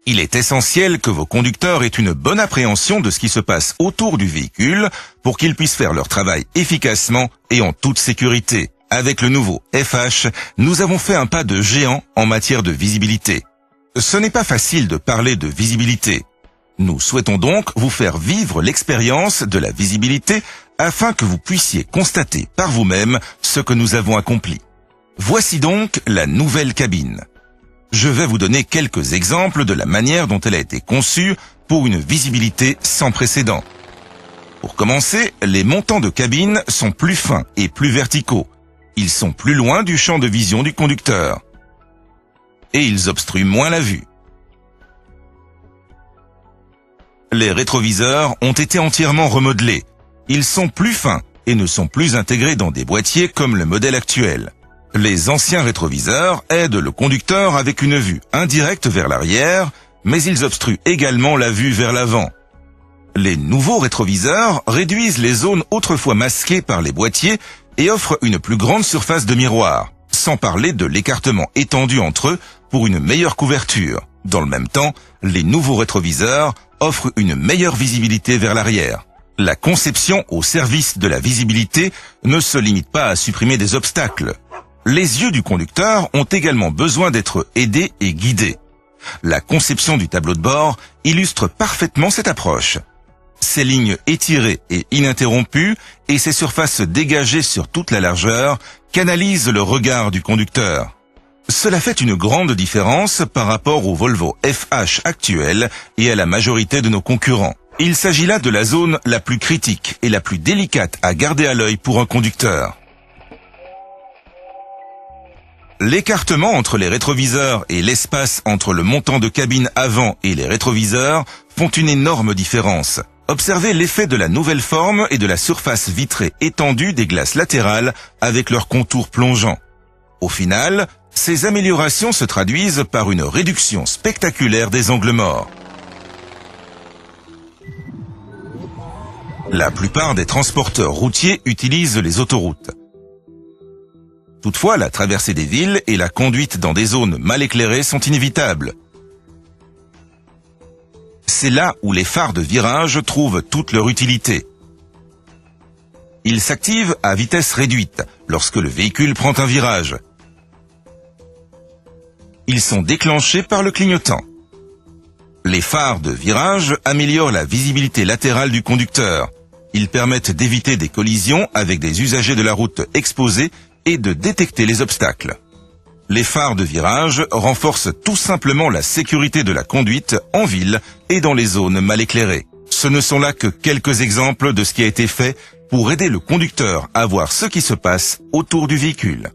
Il est essentiel que vos conducteurs aient une bonne appréhension de ce qui se passe autour du véhicule pour qu'ils puissent faire leur travail efficacement et en toute sécurité. Avec le nouveau FH, nous avons fait un pas de géant en matière de visibilité. Ce n'est pas facile de parler de visibilité. Nous souhaitons donc vous faire vivre l'expérience de la visibilité afin que vous puissiez constater par vous-même ce que nous avons accompli. Voici donc la nouvelle cabine. Je vais vous donner quelques exemples de la manière dont elle a été conçue pour une visibilité sans précédent. Pour commencer, les montants de cabine sont plus fins et plus verticaux. Ils sont plus loin du champ de vision du conducteur. Et ils obstruent moins la vue. Les rétroviseurs ont été entièrement remodelés. Ils sont plus fins et ne sont plus intégrés dans des boîtiers comme le modèle actuel. Les anciens rétroviseurs aident le conducteur avec une vue indirecte vers l'arrière, mais ils obstruent également la vue vers l'avant. Les nouveaux rétroviseurs réduisent les zones autrefois masquées par les boîtiers et offrent une plus grande surface de miroir, sans parler de l'écartement étendu entre eux pour une meilleure couverture. Dans le même temps, les nouveaux rétroviseurs offrent une meilleure visibilité vers l'arrière. La conception au service de la visibilité ne se limite pas à supprimer des obstacles. Les yeux du conducteur ont également besoin d'être aidés et guidés. La conception du tableau de bord illustre parfaitement cette approche. Ses lignes étirées et ininterrompues et ses surfaces dégagées sur toute la largeur canalisent le regard du conducteur. Cela fait une grande différence par rapport au Volvo FH actuel et à la majorité de nos concurrents. Il s'agit là de la zone la plus critique et la plus délicate à garder à l'œil pour un conducteur. L'écartement entre les rétroviseurs et l'espace entre le montant de cabine avant et les rétroviseurs font une énorme différence. Observez l'effet de la nouvelle forme et de la surface vitrée étendue des glaces latérales avec leurs contours plongeants. Au final, ces améliorations se traduisent par une réduction spectaculaire des angles morts. La plupart des transporteurs routiers utilisent les autoroutes. Toutefois, la traversée des villes et la conduite dans des zones mal éclairées sont inévitables. C'est là où les phares de virage trouvent toute leur utilité. Ils s'activent à vitesse réduite lorsque le véhicule prend un virage. Ils sont déclenchés par le clignotant. Les phares de virage améliorent la visibilité latérale du conducteur. Ils permettent d'éviter des collisions avec des usagers de la route exposés et de détecter les obstacles. Les phares de virage renforcent tout simplement la sécurité de la conduite en ville et dans les zones mal éclairées. Ce ne sont là que quelques exemples de ce qui a été fait pour aider le conducteur à voir ce qui se passe autour du véhicule.